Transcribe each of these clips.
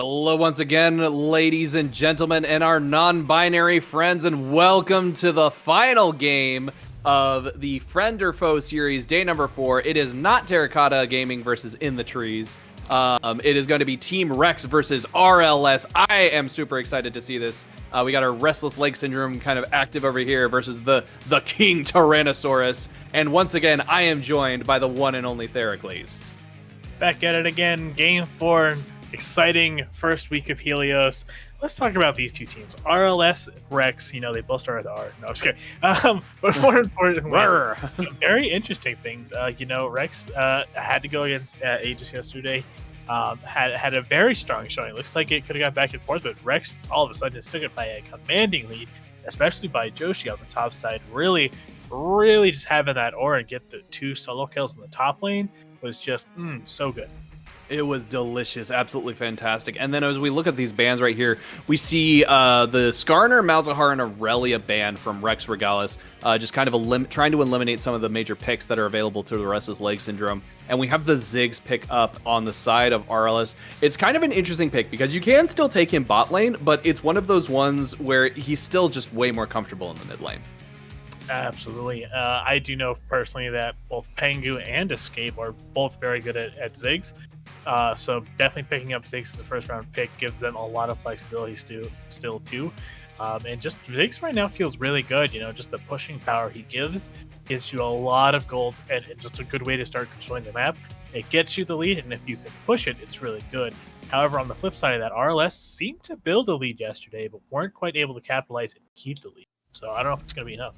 Hello once again, ladies and gentlemen, and our non-binary friends, and welcome to the final game of the Friend or Foe series, day number 4. It is not Terracotta Gaming versus In the Trees. It is going to be Team Rex versus RLS. I am super excited to see this. We got our Restless Leg Syndrome kind of active over here versus the King Tyrannosaurus. And once again, I am joined by the one and only Theracles. Back at it again, Game 4. Exciting first week of Helios. Let's talk about these two teams. RLS, Rex, they both start with R. No, I'm just kidding. But more importantly, some very interesting things. Rex had to go against Aegis yesterday. Had a very strong showing. Looks like it could have gone back and forth, but Rex all of a sudden is taken by a commanding lead, especially by Joshi on the top side. Really just having that aura and get the 2 solo kills in the top lane was just so good. It was delicious, absolutely fantastic. And then as we look at these bans right here, we see the Skarner, Malzahar, and Aurelia ban from Rex Regalis, just kind of trying to eliminate some of the major picks that are available to the Restless Leg Syndrome. And we have the Ziggs pick up on the side of RLS. It's kind of an interesting pick because you can still take him bot lane, but it's one of those ones where he's still just way more comfortable in the mid lane. Absolutely. I do know personally that both Pengu and Escape are both very good at Ziggs. So definitely picking up Ziggs as a first round pick gives them a lot of flexibility still too. And just Ziggs right now feels really good. Just the pushing power he gives you a lot of gold and just a good way to start controlling the map. It gets you the lead, and if you can push it, it's really good. However, on the flip side of that, RLS seemed to build a lead yesterday, but weren't quite able to capitalize and keep the lead. So I don't know if it's going to be enough.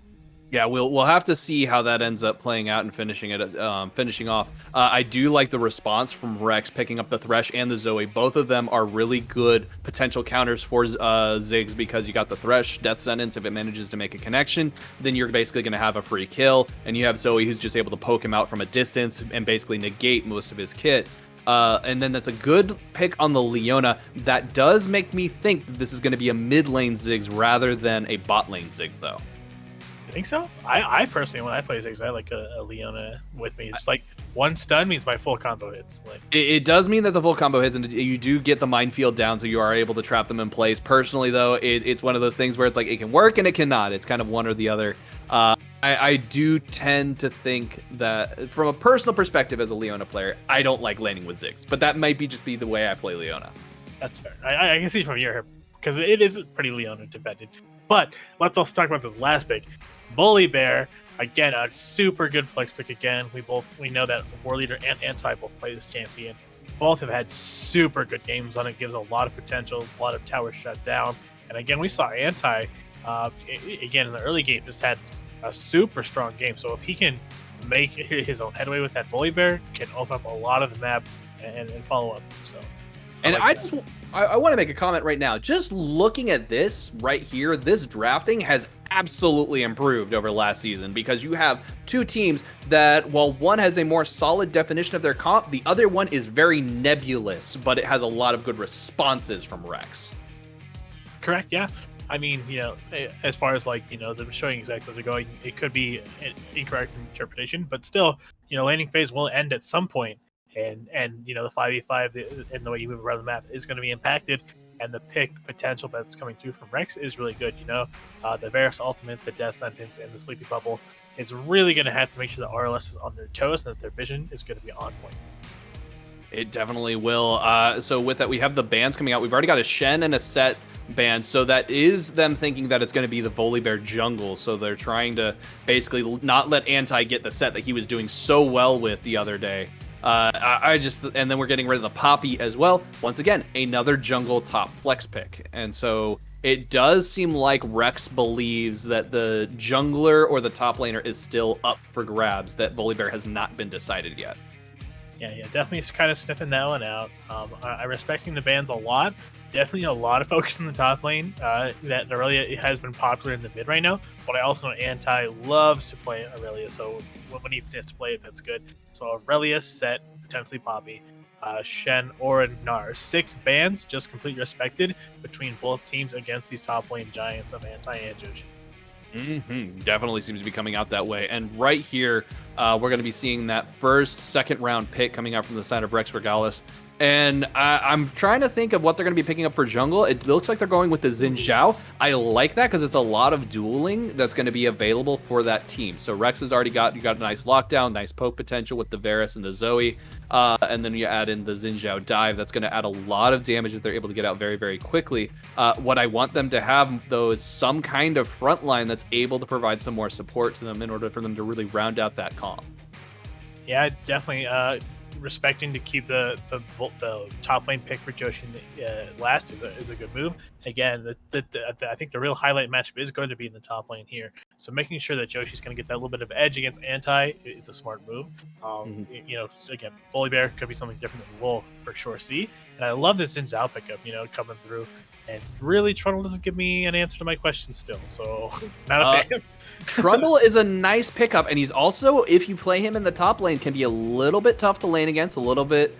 Yeah, we'll have to see how that ends up playing out and finishing off. I do like the response from Rex picking up the Thresh and the Zoe. Both of them are really good potential counters for Ziggs because you got the Thresh Death Sentence. If it manages to make a connection, then you're basically going to have a free kill, and you have Zoe who's just able to poke him out from a distance and basically negate most of his kit. And then that's a good pick on the Leona. That does make me think that this is going to be a mid lane Ziggs rather than a bot lane Ziggs, though. I think so. I personally, when I play Ziggs, I like a Leona with me. It's like one stun means my full combo hits. It does mean that the full combo hits, and you do get the minefield down, so you are able to trap them in place. Personally, though, it's one of those things where it's like it can work and it cannot. It's kind of one or the other. I do tend to think that, from a personal perspective as a Leona player, I don't like laning with Ziggs, but that might be the way I play Leona. That's fair. I can see from your because it is pretty Leona dependent. But let's also talk about this last pick. Bully Bear, again, a super good flex pick again. We know that War Leader and Anti both play this champion. Both have had super good games on it. Gives a lot of potential, a lot of towers shut down. And again, we saw Anti, again, in the early game, just had a super strong game. So if he can make his own headway with that Bully Bear, can open up a lot of the map and follow up. So. And I want to make a comment right now. Just looking at this right here, this drafting has absolutely improved over last season because you have two teams that, while one has a more solid definition of their comp, the other one is very nebulous, but it has a lot of good responses from Rex. Correct, yeah. I mean, as far as them showing exactly where they're going, it could be an incorrect interpretation, but still, landing phase will end at some point. And the 5v5 and the way you move around the map is going to be impacted, and the pick potential that's coming through from Rex is really good. The Varus ultimate, the Death Sentence, and the Sleepy Bubble is really going to have to make sure that RLS is on their toes and that their vision is going to be on point. It definitely will. So with that, we have the bans coming out. We've already got a Shen and a Set ban, so that is them thinking that it's going to be the Volibear jungle. So they're trying to basically not let Anti get the set that he was doing so well with the other day. And then we're getting rid of the Poppy as well. Once again, another jungle top flex pick. And so it does seem like Rex believes that the jungler or the top laner is still up for grabs, that Volibear has not been decided yet. Yeah, definitely kind of sniffing that one out. I'm respecting the bans a lot. Definitely a lot of focus in the top lane. That Aurelia has been popular in the mid right now, but I also know Anti loves to play Aurelia, so when he gets to play it, that's good. So Aurelia, Set, potentially Poppy, Shen, or Gnar. 6 bans, just completely respected between both teams against these top lane giants of Anti and Joshi. Definitely seems to be coming out that way. And right here, we're going to be seeing that first, second round pick coming out from the side of Rex Regalis. And I'm trying to think of what they're going to be picking up for jungle. It looks like they're going with the Xin Zhao. I like that because it's a lot of dueling that's going to be available for that team. So Rex has already got a nice lockdown, nice poke potential with the Varus and the Zoe. And then you add in the Xin Zhao dive. That's going to add a lot of damage if they're able to get out very, very quickly. What I want them to have, though, is some kind of front line that's able to provide some more support to them in order for them to really round out that comp. Yeah, definitely. Respecting to keep the top lane pick for Joshi last is a good move. Again, I think the real highlight matchup is going to be in the top lane here. So making sure that Joshi's going to get that little bit of edge against Anti is a smart move. You know, again, Volibear could be something different that we'll for sure see. And I love this Xin Zhao pickup, you know, coming through. And really, Trundle doesn't give me an answer to my question still, so not a fan. Trundle is a nice pickup, and he's also, if you play him in the top lane, can be a little bit tough to lane against, a little bit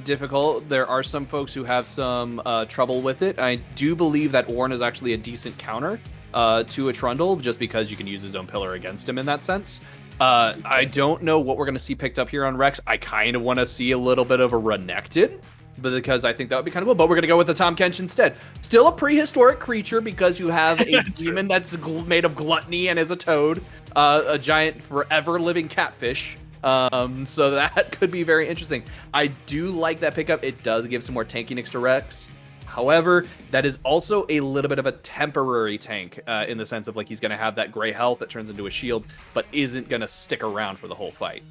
difficult. There are some folks who have some trouble with it. I do believe that Ornn is actually a decent counter to a Trundle, just because you can use his own pillar against him in that sense. I don't know what we're going to see picked up here on Rex. I kind of want to see a little bit of a Renekton, because I think that would be kind of cool. But we're going to go with the Tahm Kench instead. Still a prehistoric creature because you have a demon that's made of gluttony and is a toad, a giant forever living catfish. So that could be very interesting. I do like that pickup. It does give some more tankiness to Rex. However, that is also a little bit of a temporary tank in the sense of like he's going to have that gray health that turns into a shield, but isn't going to stick around for the whole fight.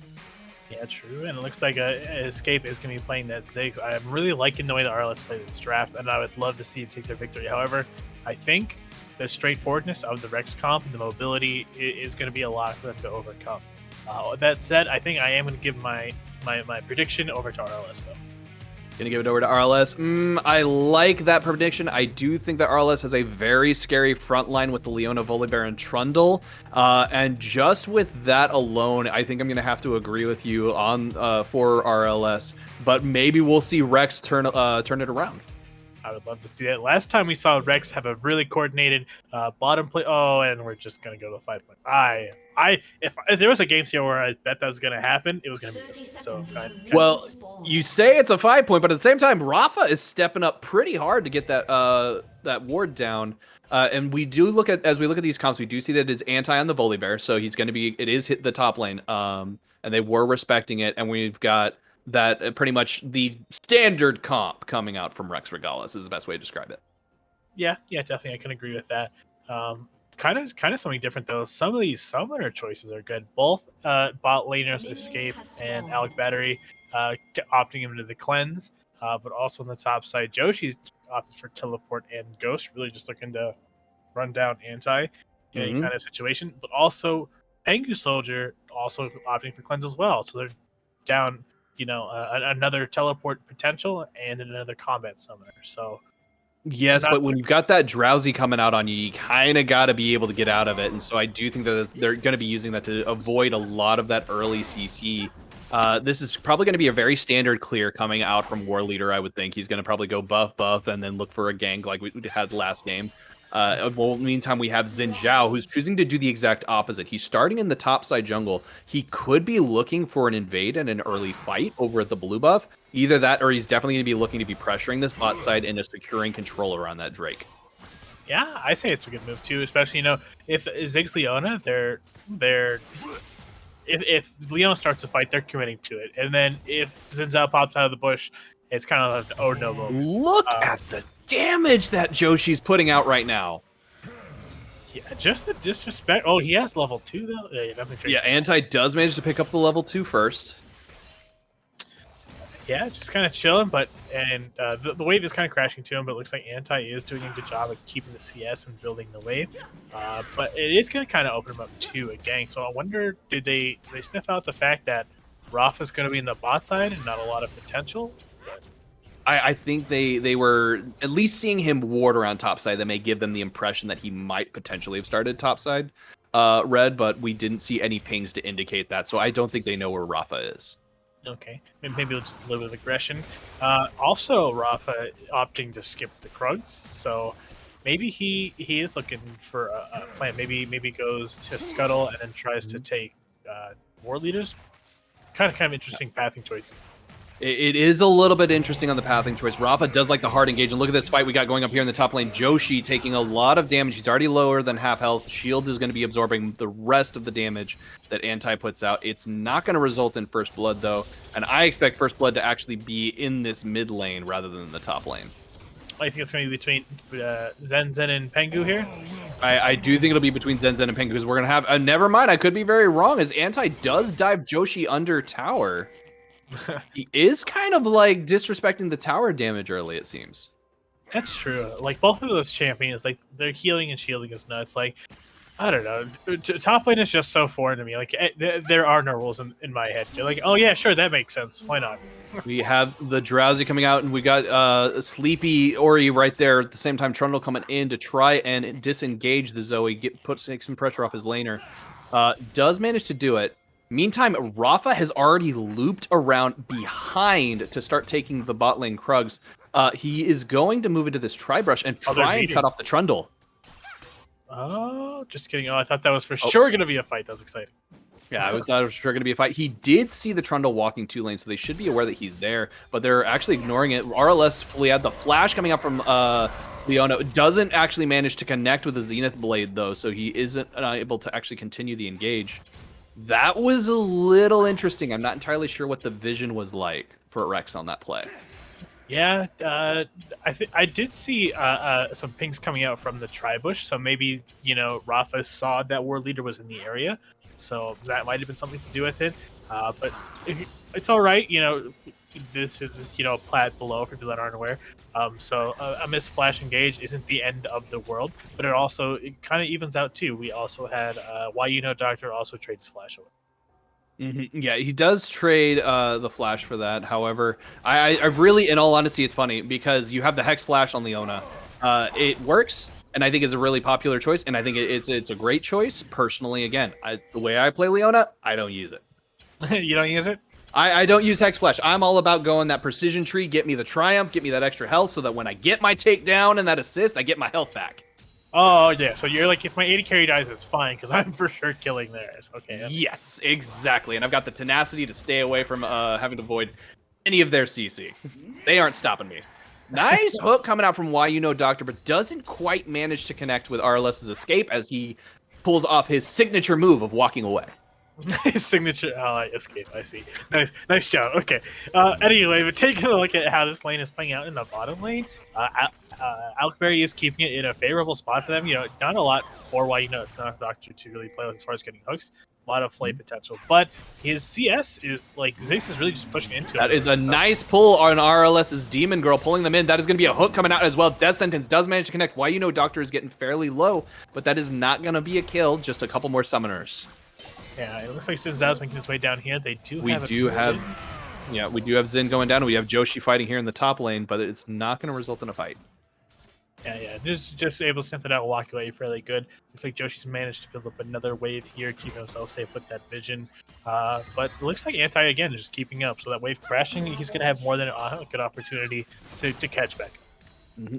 Yeah, true. And it looks like Escape is going to be playing that Ziggs. I'm really liking the way the RLS played this draft, and I would love to see him take their victory. However, I think the straightforwardness of the Rex comp and the mobility is going to be a lot for them to overcome. That said, I think I am going to give my prediction over to RLS, though. Gonna give it over to RLS. I like that prediction. I do think that RLS has a very scary front line with the Leona, Volibear, and Trundle. And just with that alone, I think I'm gonna have to agree with you on for RLS. But maybe we'll see Rex turn it around. I would love to see that. Last time we saw Rex have a really coordinated bottom play. Oh, and we're just gonna go to 5 point. If there was a game here where I bet that was gonna happen, it was gonna be this one. So well, you say it's a 5 point, but at the same time, Rafa is stepping up pretty hard to get that ward down. And we do look at, as we look at these comps, we do see that it's Anti on the Volibear, so he's going to be, it is hit the top lane, and they were respecting it, and we've got that pretty much the standard comp coming out from Rex Regalis is the best way to describe it. Yeah, definitely, I can agree with that. Kind of something different though. Some of these summoner choices are good. Both bot laners Escape and Alec Battery opting into the cleanse, but also on the top side, Joshi's opted for teleport and Ghost, really just looking to run down Anti in any kind of situation. But also Pengu Soldier also opting for cleanse as well, so they're down, you know, another teleport potential and another combat summoner. So yes, but when you've got that drowsy coming out on you, you kind of got to be able to get out of it. And so I do think that they're going to be using that to avoid a lot of that early CC. This is probably going to be a very standard clear coming out from War Leader, I would think. He's going to probably go buff, and then look for a gank like we had last game. Well, meantime, we have Xin Zhao, who's choosing to do the exact opposite. He's starting in the top side jungle. He could be looking for an invade and an early fight over at the blue buff. Either that, or he's definitely going to be looking to be pressuring this bot side and just securing control around that Drake. Yeah, I say it's a good move too, especially, you know, if Ziggs Leona, if Leona starts a fight, they're committing to it. And then if Xin Zhao pops out of the bush, it's kind of an oh no moment. Look at the damage that Joshi's putting out right now. Yeah, just the disrespect. Oh, he has level 2 though. Yeah, Anti does manage to pick up the level 2 first. Yeah, just kind of chilling, but the wave is kind of crashing to him. But it looks like Anti is doing a good job of keeping the CS and building the wave. But it is going to kind of open him up to a gank. So I wonder, did they sniff out the fact that Rafa's going to be in the bot side and not a lot of potential? I think they were at least seeing him ward around topside. That may give them the impression that he might potentially have started topside red, but we didn't see any pings to indicate that. So I don't think they know where Rafa is. Okay, maybe just a little bit of aggression. Also, Rafa opting to skip the Krugs, so maybe he is looking for a plan. Maybe goes to Scuttle and then tries to take War Leaders. Kind of interesting pathing choice. It is a little bit interesting on the pathing choice. Rafa does like the hard engage, and look at this fight we got going up here in the top lane. Joshi taking a lot of damage. He's already lower than half health. Shield is going to be absorbing the rest of the damage that Anti puts out. It's not going to result in First Blood, though, and I expect First Blood to actually be in this mid lane rather than the top lane. I think it's going to be between Zen and Pengu here. I do think it'll be between Zen and Pengu, because we're going to have... never mind, I could be very wrong, as Anti does dive Joshi under tower. He is kind of like disrespecting the tower damage early, it seems. That's true. Like both of those champions, like their healing and shielding is nuts. Like I don't know, top lane is just so foreign to me. Like there are no rules in my head. You're like, oh yeah, sure, that makes sense. Why not? We have the Drowsy coming out, and we got Sleepy Ori right there at the same time. Trundle coming in to try and disengage the Zoe, take some pressure off his laner. Does manage to do it. Meantime, Rafa has already looped around behind to start taking the bot lane Krugs. He is going to move into this Tri-Brush and try and cut off the Trundle. Oh, just kidding. Oh, I thought that was for sure going to be a fight. That was exciting. Yeah, I thought it was sure going to be a fight. He did see the Trundle walking 2 lanes, so they should be aware that he's there, but they're actually ignoring it. RLS fully had the flash coming up from Leona. Doesn't actually manage to connect with the Zenith Blade, though, so he isn't able to actually continue the engage. That was a little interesting. I'm not entirely sure what the vision was like for Rex on that play. Yeah, I did see some pings coming out from the Tri-Bush, so maybe, Rafa saw that War Leader was in the area, so that might have been something to do with it. But it's all right, this is, plat below for people that aren't aware. So a missed flash engage isn't the end of the world, but it kind of evens out too. We also had Doctor also trades flash away. Mm-hmm. Yeah, he does trade the flash for that. However, I really, in all honesty, it's funny because you have the Hex Flash on Leona. It works, and I think it's a really popular choice, and I think it's a great choice. Personally, again, the way I play Leona, I don't use it. You don't use it? I don't use Hex Flash. I'm all about going that precision tree, get me the Triumph, get me that extra health, so that when I get my takedown and that assist, I get my health back. Oh, yeah, so you're like, if my AD carry dies, it's fine, because I'm for sure killing theirs. Okay. Yes, exactly, and I've got the tenacity to stay away from having to avoid any of their CC. They aren't stopping me. Nice hook coming out from Doctor, but doesn't quite manage to connect with RLS's escape as he pulls off his signature move of walking away. His signature escape, I see. Nice job. Okay. Anyway, but taking a look at how this lane is playing out in the bottom lane, Alkberry is keeping it in a favorable spot for them. Not a lot for Doctor to really play with as far as getting hooks. A lot of play potential, but his CS is like Ziggs is really just pushing into it. That is a nice pull on RLS's Demon Girl, pulling them in. That is going to be a hook coming out as well. Death Sentence does manage to connect. Doctor is getting fairly low, but that is not going to be a kill. Just a couple more summoners. Yeah, it looks like Zinzao's making his way down here. We do have Zin going down, and we have Joshi fighting here in the top lane, but it's not going to result in a fight. Yeah, just able to sniff it out and walk away fairly good. Looks like Joshi's managed to build up another wave here, keeping himself safe with that vision. But it looks like Anti, again, is just keeping up. So that wave crashing, he's going to have more than a good opportunity to catch back.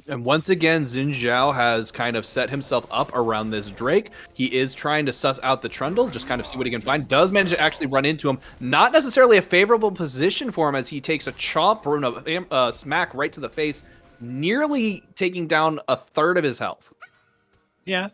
And once again, Xin Zhao has kind of set himself up around this Drake. He is trying to suss out the Trundle, just kind of see what he can find. Does manage to actually run into him. Not necessarily a favorable position for him as he takes a chomp or a smack right to the face, nearly taking down a third of his health. Yeah,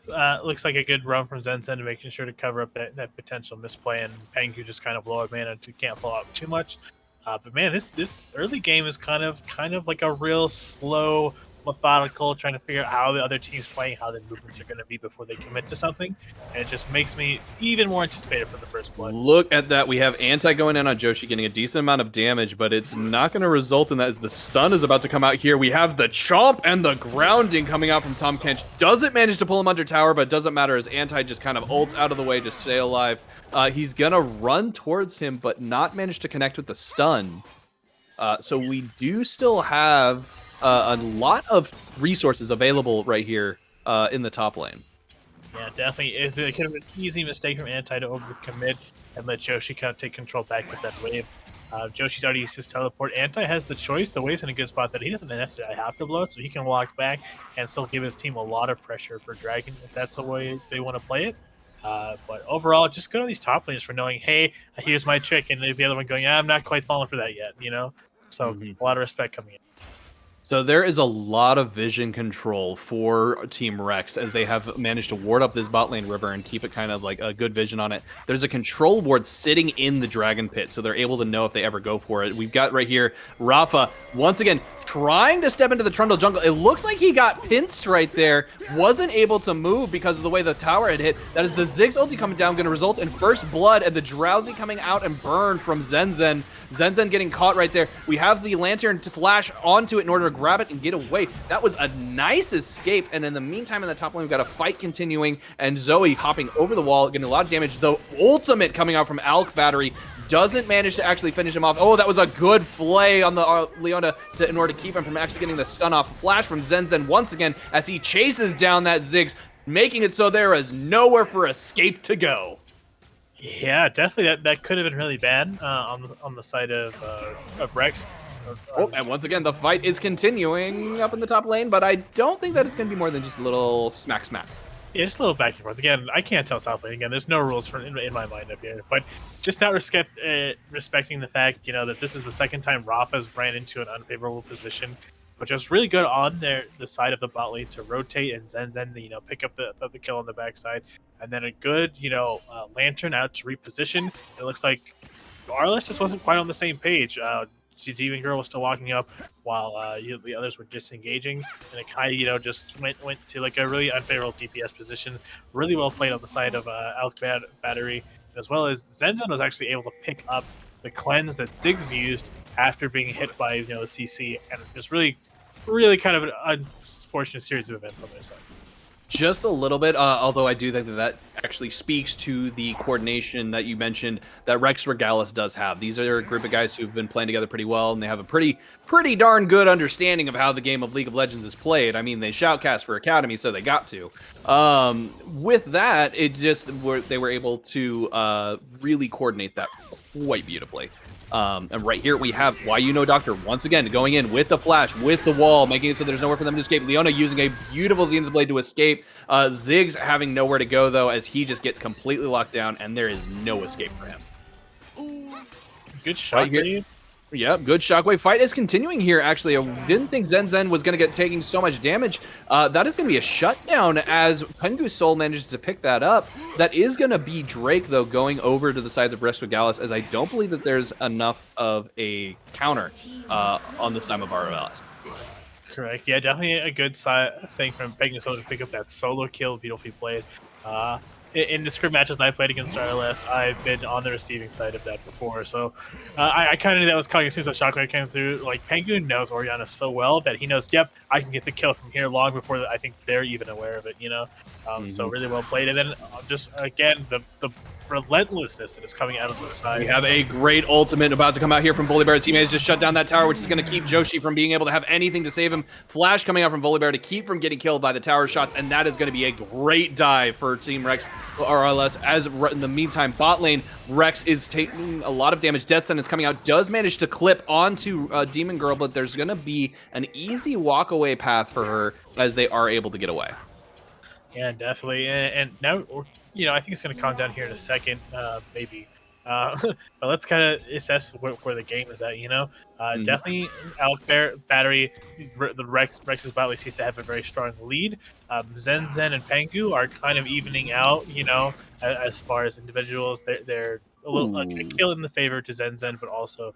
looks like a good run from Zensen to making sure to cover up that potential misplay, and Pengu just kind of low mana to can't fall out too much. But man, this early game is kind of like a real slow, methodical, trying to figure out how the other team's playing, how the movements are going to be before they commit to something, and it just makes me even more anticipated for the first blood. Look at that. We have Anti going in on Joshi, getting a decent amount of damage, but it's not going to result in that as the stun is about to come out here. We have the chomp and the grounding coming out from Tahm Kench. Doesn't manage to pull him under tower, but it doesn't matter as Anti just kind of ults out of the way to stay alive. He's going to run towards him, but not manage to connect with the stun. So we do still have a lot of resources available right here in the top lane. Yeah, definitely. It could have been an easy mistake from Anti to overcommit and let Joshi kind of take control back with that wave. Joshi's already used his teleport. Anti has the choice. The wave's in a good spot that he doesn't necessarily have to blow it, so he can walk back and still give his team a lot of pressure for Dragon if that's the way they want to play it. But overall, just good on these top lanes for knowing, hey, here's my trick, and the other one going, I'm not quite falling for that yet, you know? So a lot of respect coming in. So there is a lot of vision control for Team Rex as they have managed to ward up this bot lane river and keep it kind of like a good vision on it. There's a control ward sitting in the dragon pit, so they're able to know if they ever go for it. We've got right here Rafa once again trying to step into the Trundle jungle. It looks like he got pinched right there, wasn't able to move because of the way the tower had hit. That is the Ziggs ulti coming down, going to result in first blood, and the Drowsy coming out and burn from Zenzen. Zenzen getting caught right there. We have the lantern to flash onto it in order to grab it and get away. That was a nice escape, and in the meantime in the top lane we've got a fight continuing, and Zoe hopping over the wall, getting a lot of damage. The ultimate coming out from Alk Battery doesn't manage to actually finish him off. Oh, that was a good flay on the Leona in order to keep him from actually getting the stun off. Flash from Zenzen once again as he chases down that Ziggs, making it so there is nowhere for escape to go. Yeah, definitely. That could have been really bad on the side of Rex. And once again, the fight is continuing up in the top lane, but I don't think that it's going to be more than just a little smack. Yeah, just a little back and forth. Again, I can't tell top lane. Again, there's no rules in my mind up here. But just not respecting the fact, that this is the second time Rafa's ran into an unfavorable position, but just really good on the side of the bot lane to rotate and Zenzen, pick up the kill on the backside. And then a good, lantern out to reposition. It looks like RLS just wasn't quite on the same page. Demon Girl was still walking up while the others were disengaging, and it kind of just went to like a really unfavorable DPS position. Really well played on the side of Alk Battery, as well as Zenzen was actually able to pick up the cleanse that Ziggs used after being hit by the CC, and just really kind of an unfortunate series of events on their side. Just a little bit, although I do think that actually speaks to the coordination that you mentioned that Rex Regalis does have. These are a group of guys who've been playing together pretty well, and they have a pretty darn good understanding of how the game of League of Legends is played. I mean, they shoutcast for Academy, so they got to. With that, they were able to really coordinate that quite beautifully. And right here we have Doctor once again going in with the flash, with the wall, making it so there's nowhere for them to escape. Leona using a beautiful Zenith Blade to escape. Ziggs having nowhere to go, though, as he just gets completely locked down, and there is no escape for him. Ooh. Good shot, right. Yep, good shockwave. Fight is continuing here, actually. I didn't think Zenzen was going to get taking so much damage. That is going to be a shutdown as Pengu Soul manages to pick that up. That is going to be Drake, though, going over to the sides of Rex Regalis, as I don't believe that there's enough of a counter on the side of RLS. Correct. Yeah, definitely a good thing from Pengu Soul to pick up that solo kill. Beautifully played. In the script matches I've played against RLS, I've been on the receiving side of that before, so I kind of knew that was coming as soon as the shockwave came through. Like, Pengu knows Orianna so well that he knows, yep, I can get the kill from here long before I think they're even aware of it, So really well played. And then just, again, the relentlessness that is coming out of the side. We have a great ultimate about to come out here from Volibear. Teammates just shut down that tower, which is going to keep Joshi from being able to have anything to save him. Flash coming out from Volibear to keep from getting killed by the tower shots, and that is going to be a great dive for Team Rex RLS. As in the meantime, bot lane, Rex is taking a lot of damage. Death Sentence coming out, does manage to clip onto Demon Girl, but there's going to be an easy walk away path for her as they are able to get away. Yeah, definitely. And now, I think it's going to calm down here in a second, maybe. But let's kind of assess where the game is at, Definitely Alk Battery, the Rex's bot lane seems to have a very strong lead. Zenzen and Pengu are kind of evening out, as far as individuals. They're a little a kill in the favor to Zenzen, but also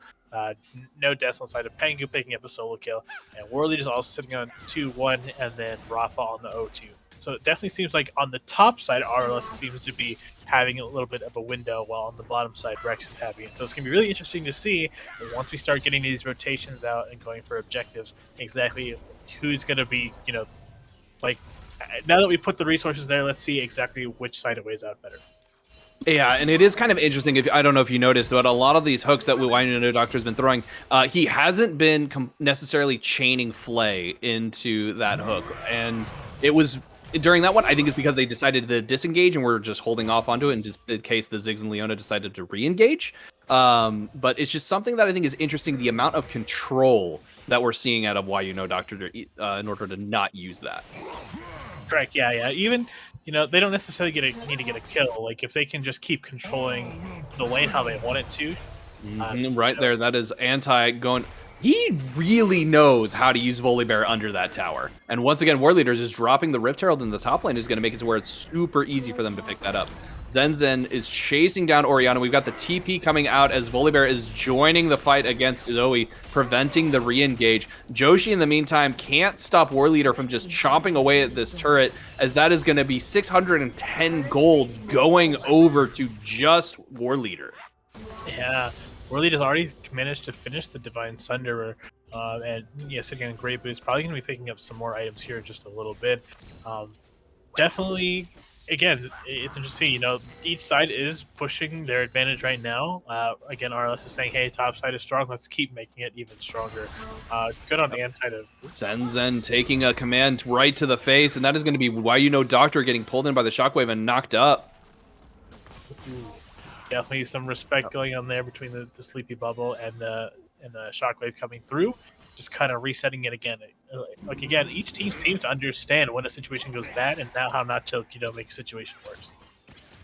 no deaths on the side of Pengu picking up a solo kill. And Worley is also sitting on 2-1, and then Rafa on the 0-2. So it definitely seems like on the top side, RLS seems to be having a little bit of a window, while on the bottom side, Rex is having it. So it's going to be really interesting to see once we start getting these rotations out and going for objectives, exactly who's going to be, now that we put the resources there, let's see exactly which side it weighs out better. Yeah, and it is kind of interesting. I don't know if you noticed, but a lot of these hooks that WY Doctor's been throwing, he hasn't been necessarily chaining Flay into that hook. And it was during that one, I think it's because they decided to disengage and we're just holding off onto it in just in case the Ziggs and Leona decided to re-engage. But it's just something that I think is interesting, the amount of control that we're seeing out of Why You Know Doctor in order to not use that. Correct. Yeah. Even they don't necessarily need to get a kill. Like if they can just keep controlling the lane how they want it to. Right there, that is Anti going. He really knows how to use Volibear under that tower. And once again, War Leader is just dropping the Rift Herald in the top lane is going to make it to where it's super easy for them to pick that up. Zen is chasing down Orianna. We've got the TP coming out as Volibear is joining the fight against Zoe, preventing the re-engage. Joshi, in the meantime, can't stop War Leader from just chomping away at this turret, as that is going to be 610 gold going over to just War Leader. Yeah. War Leader's already managed to finish the Divine Sunderer, and sitting on great boots. Probably going to be picking up some more items here in just a little bit. Definitely, again, it's interesting. Each side is pushing their advantage right now. Again, RLS is saying, "Hey, top side is strong. Let's keep making it even stronger." Good on Anti to Zen taking a command right to the face, and that is going to be Why You Know Doctor getting pulled in by the shockwave and knocked up. Definitely some respect going on there between the sleepy bubble and the shockwave coming through, just kind of resetting it again. Like again, each team seems to understand when a situation goes bad and now how not to make a situation worse.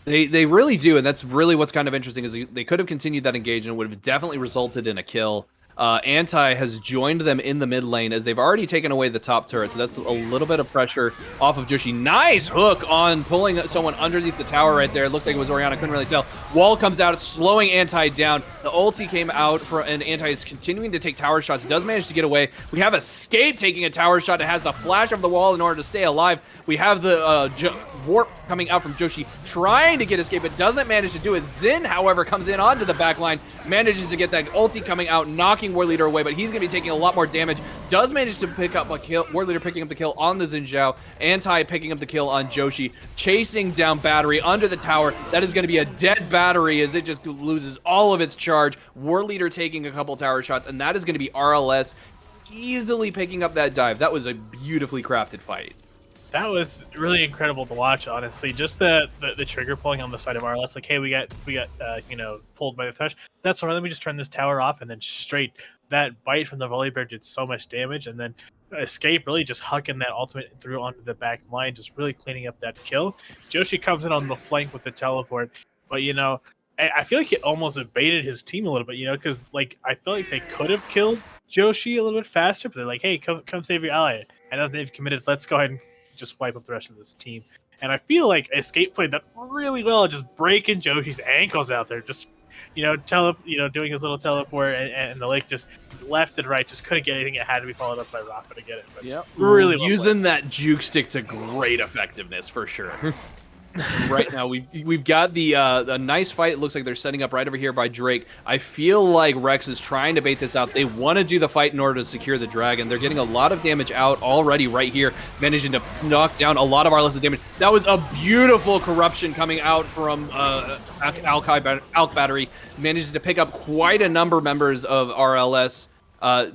They really do, and that's really what's kind of interesting is they could have continued that engagement, and would have definitely resulted in a kill. Anti has joined them in the mid lane as they've already taken away the top turret, so that's a little bit of pressure off of Joshi. Nice hook on pulling someone underneath the tower right there. It looked like it was Orianna, couldn't really tell. Wall comes out, slowing Anti down. The ulti came out, and Anti is continuing to take tower shots. Does manage to get away. We have Escape taking a tower shot. It has the flash of the wall in order to stay alive. We have the warp coming out from Joshi, trying to get Escape, but doesn't manage to do it. Xin, however, comes in onto the back line, manages to get that ulti coming out, knocking War Leader away, but he's going to be taking a lot more damage. Does manage to pick up a kill. War Leader picking up the kill on the Xin Zhao. Anti picking up the kill on Joshi, chasing down Battery under the tower. That is going to be a dead Battery as it just loses all of its charge. War Leader taking a couple tower shots, and that is going to be RLS easily picking up that dive. That was a beautifully crafted fight. That was really incredible to watch, honestly. Just the trigger pulling on the side of RLS, like, hey, we got pulled by the thresh. That's all right. Let me just turn this tower off, and then straight that bite from the Volibear did so much damage, and then Escape really just hucking that ultimate through onto the back line, just really cleaning up that kill. Joshi comes in on the flank with the teleport, but I feel like it almost evaded his team a little bit, because I feel like they could have killed Joshi a little bit faster, but they're like, hey, come save your ally. I know they've committed. Let's go ahead and just wipe up the rest of this team. And I feel like Escape played that really well, just breaking Joshi's ankles out there, just doing his little teleport, and the lake just left and right, just couldn't get anything. It had to be followed up by Rafa to get it. But yep, really well using that juke stick to great effectiveness for sure. Right now we've got a nice fight. It looks like they're setting up right over here by Drake. I feel like Rex is trying to bait this out. They want to do the fight in order to secure the dragon. They're getting a lot of damage out already right here, managing to knock down a lot of RLS's damage. That was a beautiful corruption coming out from Alk Battery. Manages to pick up quite a number of members of RLS.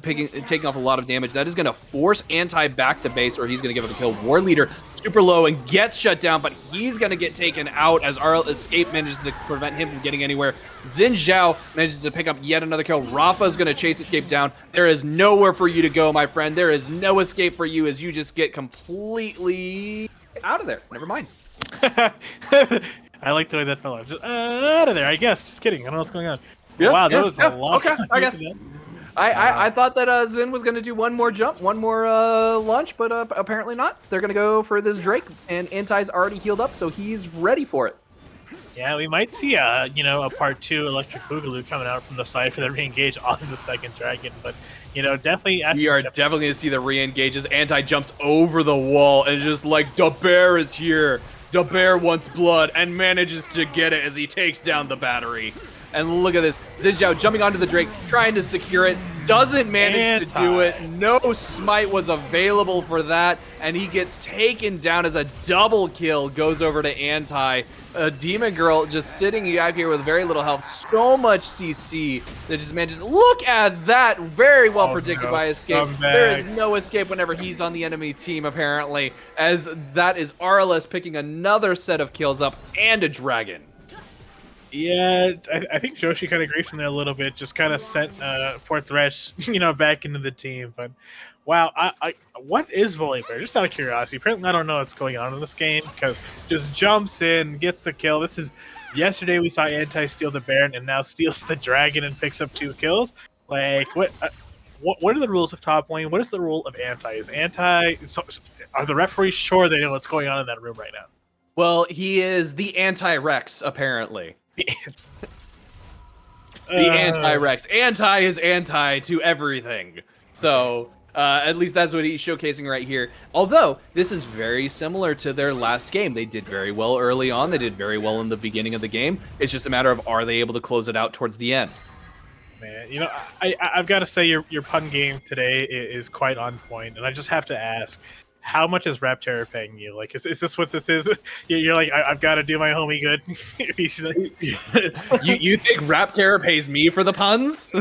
Taking off a lot of damage. That is going to force Anti back to base, or he's going to give up a kill. War Leader super low and gets shut down, but he's going to get taken out as RL Escape manages to prevent him from getting anywhere. Xin Zhao manages to pick up yet another kill. Rafa is going to chase Escape down. There is nowhere for you to go, my friend. There is no escape for you as you just get completely out of there. Never mind. I like the way that fell off. Just out of there, I guess. Just kidding. I don't know what's going on. Yeah, wow, that was a long okay, I guess. I thought that Xin was going to do one more jump, one more launch, but apparently not. They're going to go for this Drake, and Anti's already healed up, so he's ready for it. Yeah, we might see a part 2 Electric Boogaloo coming out from the side for the re-engage on the second dragon, but definitely. We are definitely going to see the re-engages. Anti jumps over the wall and just like, the bear is here. The bear wants blood, and manages to get it as he takes down the battery. And look at this. Xin Zhao jumping onto the Drake, trying to secure it. Doesn't manage to do it. No smite was available for that. And he gets taken down as a double kill. Goes over to Anti. Demon Girl just sitting out here with very little health. So much CC that just manages. Look at that. Very well predicted by Escape. There is no escape whenever he's on the enemy team, apparently. As that is RLS picking another set of kills up and a dragon. Yeah, I think Joshi kind of griefed from there a little bit. Just kind of sent poor Thresh, back into the team. But wow, what is Volibear? Just out of curiosity. Apparently, I don't know what's going on in this game because just jumps in, gets the kill. This is yesterday we saw Anti steal the Baron and now steals the Dragon and picks up 2 kills. Like what are the rules of top lane? What is the rule of Anti? Is Anti? Are the referees sure they know what's going on in that room right now? Well, he is the anti-Rex, apparently. The The anti-Rex. Anti is anti to everything. So, at least that's what he's showcasing right here. Although, this is very similar to their last game. They did very well early on. They did very well in the beginning of the game. It's just a matter of, are they able to close it out towards the end? Man, I've got to say your pun game today is quite on point, and I just have to ask, how much is Rapterra paying you? Like, is this what this is? You're like, I've got to do my homie good. If he's like... you think Rapterra pays me for the puns?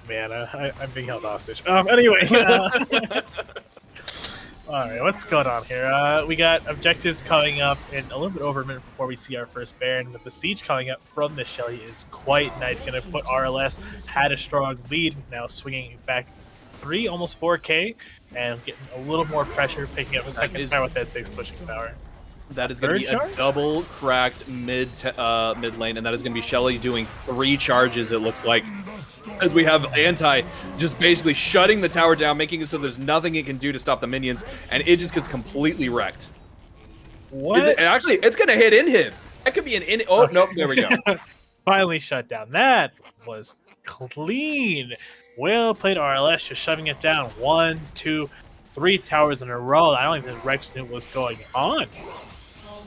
Man, I'm being held hostage. Anyway, all right, what's going on here? We got objectives coming up in a little bit over a minute before we see our first Baron, but the siege coming up from the Shelly is quite nice. Going to put RLS, had a strong lead, now swinging back 3, almost 4K, and getting a little more pressure, picking up a second time with that 6 pushing power. That is going to be a double cracked mid lane, and that is going to be Shelly doing 3 charges, it looks like. As we have Anti just basically shutting the tower down, making it so there's nothing it can do to stop the minions, and it just gets completely wrecked. What? Actually, it's going to hit in him. That could be an in. Oh, okay. Nope, there we go. Finally shut down. That was clean. Well played, RLS, just shoving it down. 1, 2, 3 towers in a row. I don't even think Rex knew what was going on.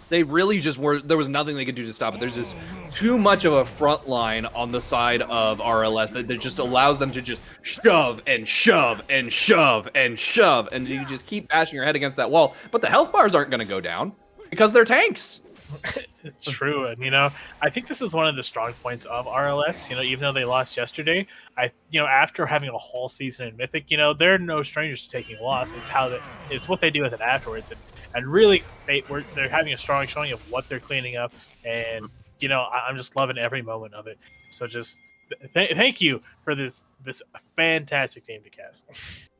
They really just were. There was nothing they could do to stop it. There's just too much of a front line on the side of RLS that just allows them to just shove and shove and shove and shove, and you just keep bashing your head against that wall. But the health bars aren't going to go down because they're tanks. It's true, and I think this is one of the strong points of RLS. Even though they lost yesterday, after having a whole season in Mythic, they're no strangers to taking a loss. It's what they do with it afterwards, and really they're having a strong showing of what they're cleaning up, and I'm just loving every moment of it. So just thank you for this fantastic game to cast.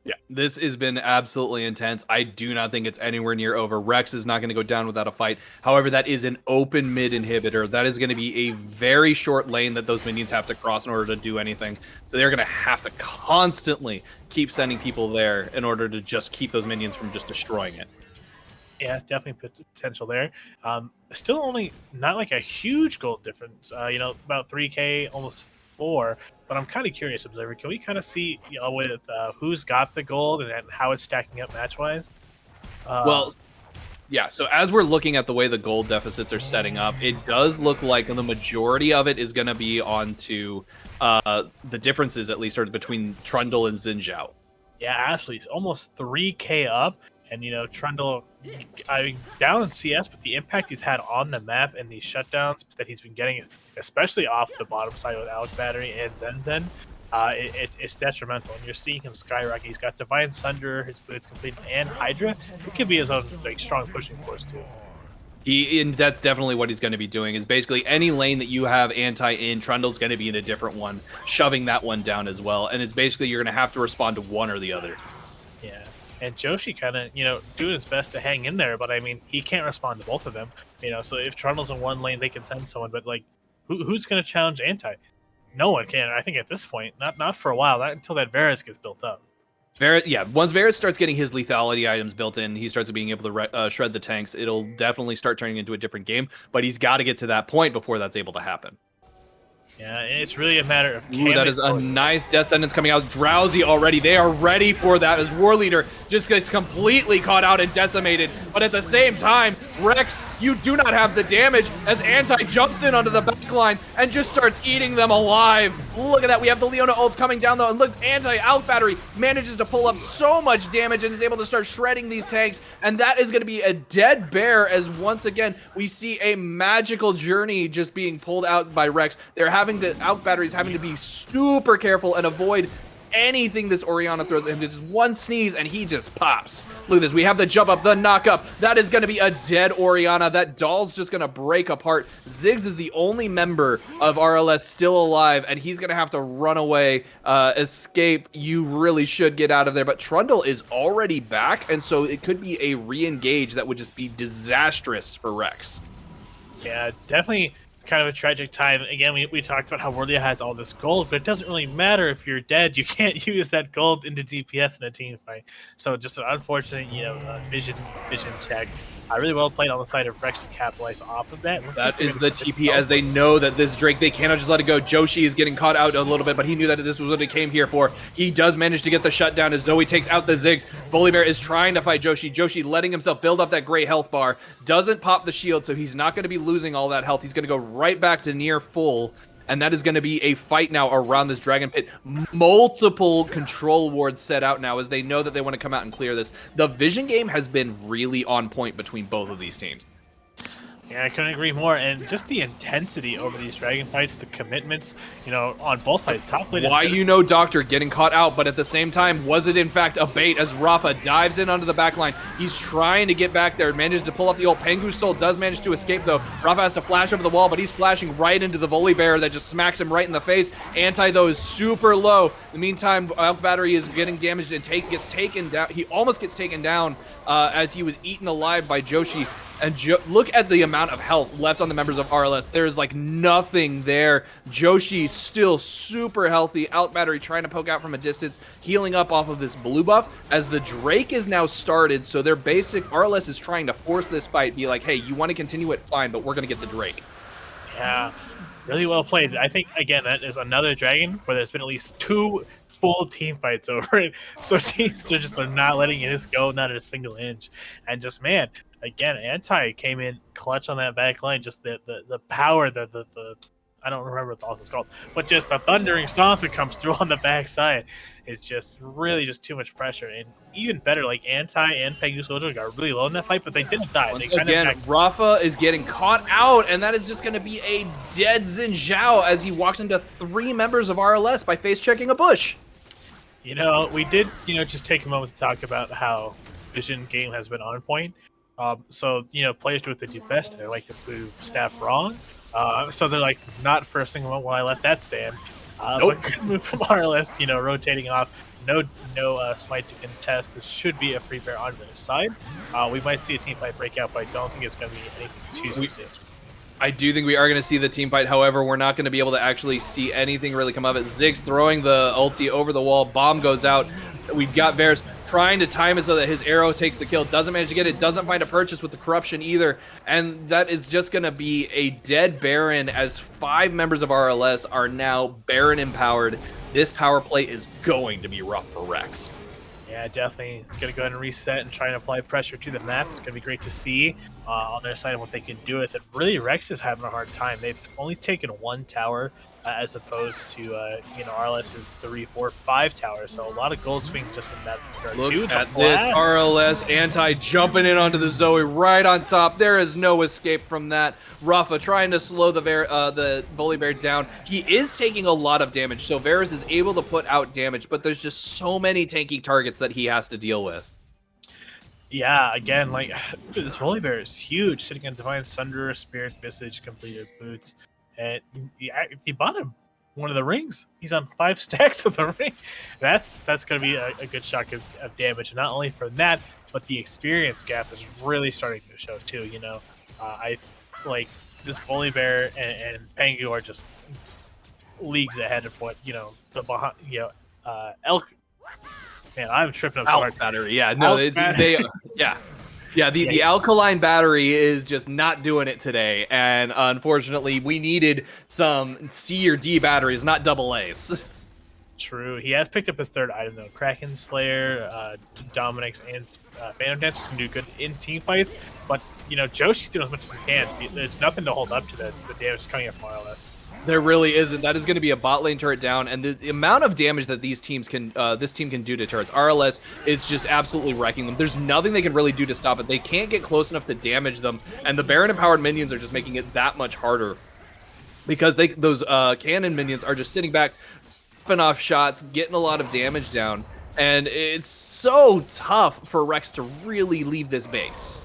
Yeah, this has been absolutely intense. I do not think it's anywhere near over. Rex is not going to go down without a fight. However, that is an open mid inhibitor. That is going to be a very short lane that those minions have to cross in order to do anything. So they're going to have to constantly keep sending people there in order to just keep those minions from just destroying it. Yeah, definitely potential there. Still only not like a huge gold difference. About 3K, almost 4. But I'm kind of curious, Observer. Can we kind of see, with who's got the gold and how it's stacking up match-wise? Well, yeah. So as we're looking at the way the gold deficits are setting up, it does look like the majority of it is going to be onto the differences, at least, are between Trundle and Xin Zhao. Yeah, actually, it's almost 3K up. And, Trundle, down in CS, but the impact he's had on the map and these shutdowns that he's been getting, especially off the bottom side with Alec Battery and Zen, it's detrimental. And you're seeing him skyrocket. He's got Divine Sunder, his boots completed, and Hydra. It could be his own strong pushing force, too. And that's definitely what he's going to be doing, is basically any lane that you have Anti in, Trundle's going to be in a different one, shoving that one down as well. And it's basically you're going to have to respond to one or the other. Yeah. And Joshi kind of, doing his best to hang in there, but he can't respond to both of them. So if Trundle's in one lane, they can send someone, but who's going to challenge Anti? No one can. I think at this point, not for a while, not until that Varus gets built up. Once Varus starts getting his lethality items built in, he starts being able to shred the tanks. It'll definitely start turning into a different game, but he's got to get to that point before that's able to happen. Yeah, it's really a matter of... Ooh, that is a nice Death Sentence coming out. Drowsy already. They are ready for that as War Leader just gets completely caught out and decimated. But at the same time, Rex, you do not have the damage as Anti jumps in onto the backline and just starts eating them alive. Look at that. We have the Leona ult coming down, though. And look, Anti out battery manages to pull up so much damage and is able to start shredding these tanks. And that is going to be a dead bear as once again, we see a magical journey just being pulled out by Rex. They're having to, out batteries having to be super careful and avoid anything this Orianna throws at him. Just one sneeze and he just pops. Look at this. We have the jump up, the knock up. That is going to be a dead Orianna. That doll's just going to break apart. Ziggs is the only member of RLS still alive, and he's going to have to run away, escape. You really should get out of there. But Trundle is already back, and so it could be a re-engage that would just be disastrous for Rex. Yeah, definitely kind of a tragic time. Again, we talked about how Worlia has all this gold, but it doesn't really matter if you're dead. You can't use that gold into DPS in a team fight. So just an unfortunate, vision check. Really well played on the side of Rex to capitalize off of that. That is the TP, as they know that this Drake, they cannot just let it go. Joshi is getting caught out a little bit, but he knew that this was what he came here for. He does manage to get the shutdown as Zoe takes out the Ziggs. Volibear is trying to fight Joshi. Joshi letting himself build up that great health bar. Doesn't pop the shield, so he's not going to be losing all that health. He's going to go right back to near full. And that is going to be a fight now around this Dragon Pit. Multiple control wards set out now as they know that they want to come out and clear this. The vision game has been really on point between both of these teams. Yeah, I couldn't agree more. And just the intensity over these Dragon fights, the commitments, on both sides. Top lane. Why Doctor getting caught out, but at the same time, was it in fact a bait as Rafa dives in onto the back line? He's trying to get back there, manages to pull up the ult. Pengu's Soul does manage to escape though. Rafa has to flash over the wall, but he's flashing right into the Volibear that just smacks him right in the face. Anti though is super low. In the meantime, Alpha Battery is getting damaged and gets taken down. He almost gets taken down as he was eaten alive by Joshi. And look at the amount of health left on the members of RLS. There's like nothing there. Joshi still super healthy. Out Battery trying to poke out from a distance, healing up off of this blue buff as the Drake is now started. So their basic RLS is trying to force this fight, be like, hey, you want to continue it, fine, but we're going to get the Drake. Yeah, really well played. I think, again, that is another Dragon where there's been at least 2 full team fights over it. So teams are not letting it go, not a single inch. And just, man, again, Anti came in clutch on that back line. Just the power, the I don't remember what the all it's called, but just the thundering stomp that comes through on the backside is just really just too much pressure. And even better, like Anti and Pengu Soldier got really low in that fight, but they didn't die. Once again, Rafa is getting caught out, and that is just going to be a dead Xin Zhao as he walks into 3 members of RLS by face checking a bush. We did, just take a moment to talk about how Vision game has been on point. So, players do what they do best. They like to prove staff wrong. So they're like, not for a single moment will I let that stand. Nope. But good move from RLS, rotating off. No smite to contest. This should be a free bear on their side. We might see a team fight break out, but I don't think it's going to be anything too substantial. I do think we are going to see the team fight. However, we're not going to be able to actually see anything really come of it. Ziggs throwing the ulti over the wall. Bomb goes out. We've got Varus trying to time it so that his arrow takes the kill. Doesn't manage to get it. Doesn't find a purchase with the corruption either. And that is just going to be a dead Baron as 5 members of RLS are now Baron empowered. This power play is going to be rough for Rex. Yeah, definitely going to go ahead and reset and try and apply pressure to the map. It's going to be great to see on their side what they can do with it. Really, Rex is having a hard time. They've only taken 1 tower as opposed to, RLS's 3, 4, 5 towers. So a lot of gold swing just in that regard. Look at this RLS Anti jumping in onto the Zoe right on top. There is no escape from that. Rafa trying to slow the Volibear down. He is taking a lot of damage, so Varus is able to put out damage, but there's just so many tanky targets that he has to deal with. Yeah, again, this Volibear is huge, sitting on Divine Sunder, Spirit Visage, completed boots. And he bought him one of the rings. He's on 5 stacks of the ring. That's going to be a good shock of damage. And not only from that, but the experience gap is really starting to show too. I like this Volibear and Pengu are just leagues ahead of what the behind. Elk. Man, I'm tripping up so hard. Battery, yeah, no, the alkaline battery is just not doing it today, and unfortunately, we needed some C or D batteries, not double A's. True, he has picked up his 3rd item though. Kraken Slayer, Dominic's, and Phantom Dance can do good in team fights, but Joshi's doing as much as he can. There's nothing to hold up to the damage coming up from RLS. There really isn't. That is going to be a bot lane turret down, and the amount of damage that this team can do to turrets, RLS is just absolutely wrecking them. There's nothing they can really do to stop it. They can't get close enough to damage them, and the Baron empowered minions are just making it that much harder because those cannon minions are just sitting back, popping off shots, getting a lot of damage down, and it's so tough for Rex to really leave this base.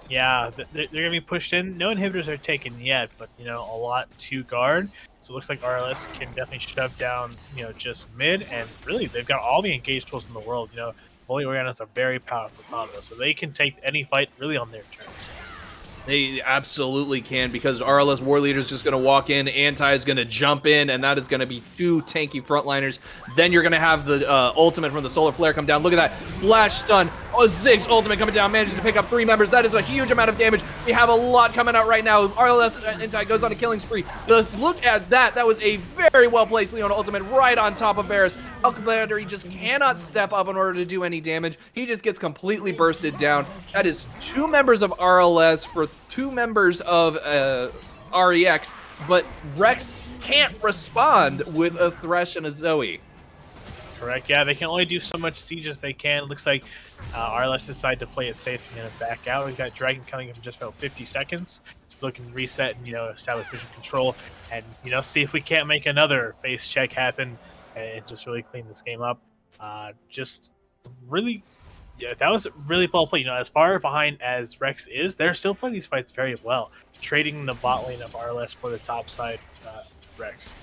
Yeah, they're gonna be pushed in. No inhibitors are taken yet, but a lot to guard. So it looks like RLS can definitely shove down, just mid, and really they've got all the engaged tools in the world. Holy Oriana's a very powerful combo, so they can take any fight really on their terms. They absolutely can, because RLS War Leader is just going to walk in, Anti is going to jump in, and that is going to be 2 tanky frontliners. Then you're going to have the ultimate from the Solar Flare come down. Look at that. Flash stun. Oh, Zig's ultimate coming down, manages to pick up 3 members. That is a huge amount of damage. We have a lot coming out right now. RLS Anti goes on a killing spree. Look at that. That was a very well-placed Leona ultimate right on top of Varus. He just cannot step up in order to do any damage. He just gets completely bursted down. That is 2 members of RLS for 2 members of REX, but Rex can't respond with a Thresh and a Zoe. Correct, yeah, they can only do so much siege as they can. Looks like RLS decided to play it safe and back out. We've got Dragon coming in in just about 50 seconds. Still can reset and, establish vision control and, see if we can't make another face check happen and just really clean this game up. Just really, yeah, that was really well played. As far behind as Rex is, they're still playing these fights very well, trading the bot lane of RLS for the top side Rex.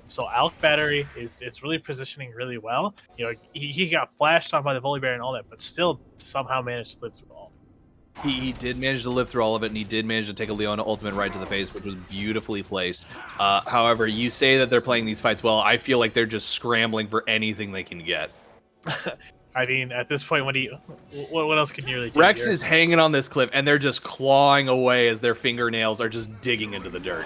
So Alk Battery is really positioning really well. He got flashed on by the Volibear and all that, but still somehow managed to live through all. He did manage to live through all of it, and he did manage to take a Leona ultimate right to the face, which was beautifully placed. However, you say that they're playing these fights well. I feel like they're just scrambling for anything they can get. I mean, at this point, what else can you really do? Rex is hanging on this cliff, and they're just clawing away as their fingernails are just digging into the dirt.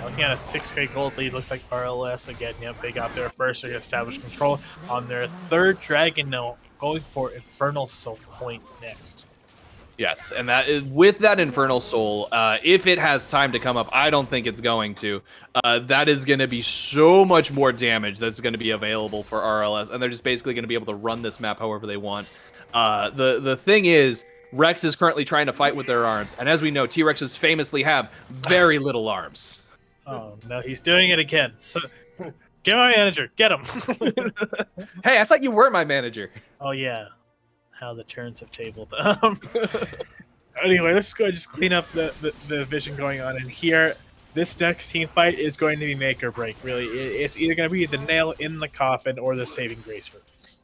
Looking at a 6k gold lead, looks like RLS again. Yep, they got there first. They're going to establish control on their 3rd dragon now, going for Infernal Soul Point next. Yes, and that is with that Infernal Soul. If it has time to come up, I don't think it's going to. That is going to be so much more damage that's going to be available for RLS, and they're just basically going to be able to run this map however they want. The thing is, Rex is currently trying to fight with their arms, and as we know, T-Rexes famously have very little arms. Oh no, he's doing it again. So, get my manager, get him. Hey, I thought you weren't my manager. Oh yeah. How the turns have tabled. Anyway, let's go just clean up the vision going on in here. This next team fight is going to be make or break, really. It's either going to be the nail in the coffin or the saving grace for us.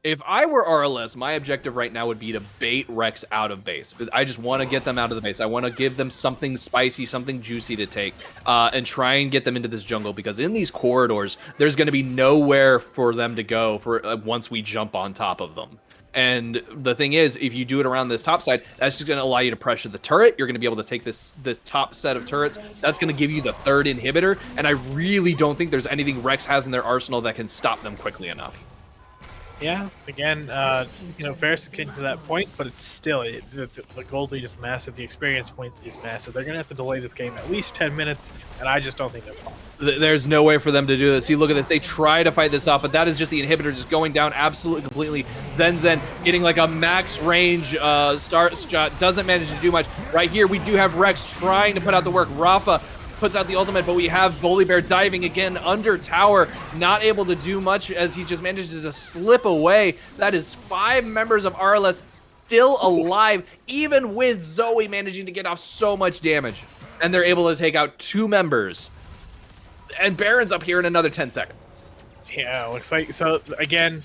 If I were RLS, my objective right now would be to bait Rex out of base. I just want to get them out of the base. I want to give them something spicy, something juicy to take, and try and get them into this jungle, because in these corridors, there's going to be nowhere for them to go for once we jump on top of them. And the thing is, if you do it around this top side, that's just going to allow you to pressure the turret. You're going to be able to take this top set of turrets. That's going to give you the 3rd inhibitor. And I really don't think there's anything Rex has in their arsenal that can stop them quickly enough. Yeah, again, Varus is getting to that point, but it's still, the gold lead is massive, the experience point is massive. They're going to have to delay this game at least 10 minutes, and I just don't think that's possible. There's no way for them to do this. See, look at this. They try to fight this off, but that is just the inhibitor just going down absolutely completely. Zen getting like a max range start shot, doesn't manage to do much. Right here, we do have Rex trying to put out the work. Rafa puts out the ultimate, but we have Volibear diving again under tower, not able to do much as he just manages to slip away. That is 5 members of RLS still alive, even with Zoe managing to get off so much damage. And they're able to take out 2 members. And Baron's up here in another 10 seconds. Yeah, looks like, so again,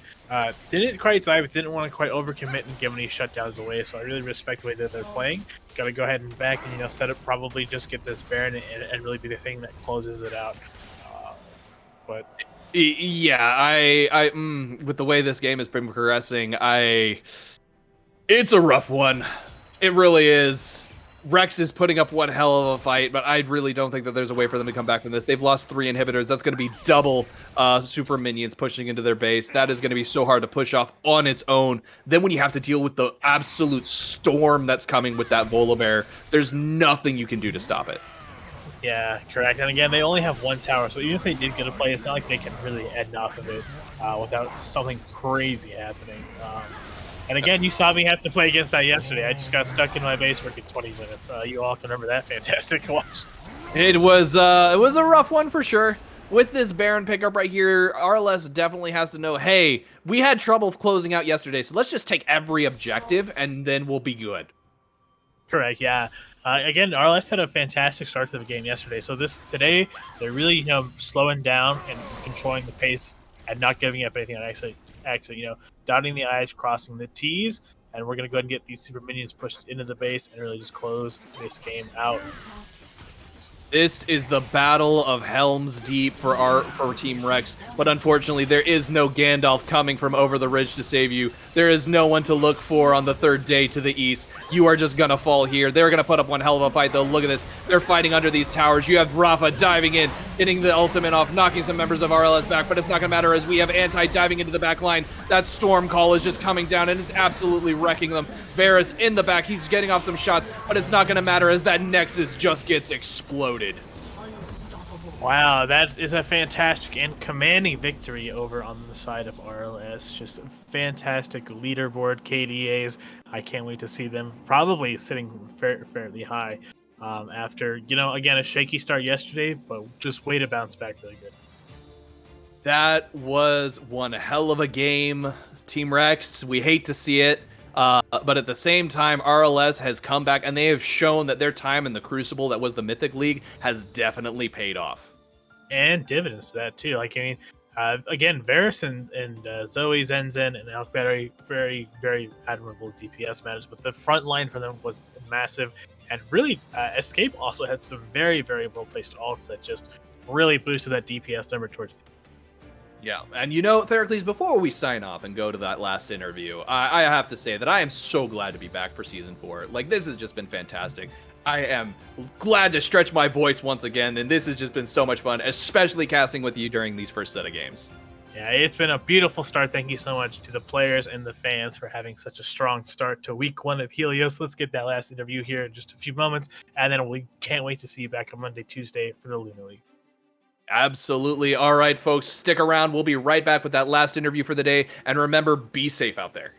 didn't quite dive, didn't want to quite overcommit and give any shutdowns away, so I really respect the way that they're playing. Got to go ahead and back and, set up, probably just get this Baron and really be the thing that closes it out. But yeah, with the way this game has been progressing, it's a rough one. It really is. Rex is putting up one hell of a fight, but I really don't think that there's a way for them to come back from this. They've lost 3 inhibitors. That's going to be double super minions pushing into their base. That is going to be so hard to push off on its own. Then when you have to deal with the absolute storm that's coming with that Volibear, there's nothing you can do to stop it. Yeah, correct. And again, they only have 1 tower, so even if they did get a play, it's not like they can really end off of it without something crazy happening. And again, you saw me have to play against that yesterday. I just got stuck in my base for 20 minutes. You all can remember that fantastic watch. It was a rough one for sure. with this Baron pickup right here, RLS definitely has to know, hey, we had trouble closing out yesterday, so let's just take every objective and then we'll be good. Correct. Yeah. Again, RLS had a fantastic start to the game yesterday. So today they're really slowing down and controlling the pace and not giving up anything on exit. Dotting the I's, crossing the T's, and we're gonna go ahead and get these super minions pushed into the base and really just close this game out. This is the battle of Helm's Deep for Team Rex, but unfortunately there is no Gandalf coming from over the ridge to save you. There is no one to look for on the third day to the east. You are just gonna fall here. They're gonna put up one hell of a fight though. Look at this. They're fighting under these towers. You have Rafa diving in, getting the ultimate off, knocking some members of RLS back, but it's not gonna matter as we have Anti diving into the back line. That Storm Call is just coming down and it's absolutely wrecking them. Varus in the back, he's getting off some shots, but it's not gonna matter as that Nexus just gets exploded. Wow, that is a fantastic and commanding victory over on the side of RLS. Just fantastic leaderboard KDAs. I can't wait to see them probably sitting fairly high after, again, a shaky start yesterday, but just way to bounce back really good. That was one hell of a game, Team Rex. We hate to see it. But at the same time, RLS has come back, and they have shown that their time in the Crucible, that was the Mythic League, has definitely paid off. And dividends to that, too. Again, Varus and Zoe, Zenzen, and Elk Battery, very, very admirable DPS matters, but the front line for them was massive. And really, Escape also had some very, very well-placed ults that just really boosted that DPS number towards the Yeah, and Theracles, before we sign off and go to that last interview, I have to say that I am so glad to be back for Season 4. This has just been fantastic. I am glad to stretch my voice once again, and this has just been so much fun, especially casting with you during these first set of games. Yeah, it's been a beautiful start. Thank you so much to the players and the fans for having such a strong start to Week 1 of Helios. Let's get that last interview here in just a few moments, and then we can't wait to see you back on Monday, Tuesday for the Lunar League. Absolutely. All right, folks, stick around. We'll be right back with that last interview for the day, and remember, be safe out there.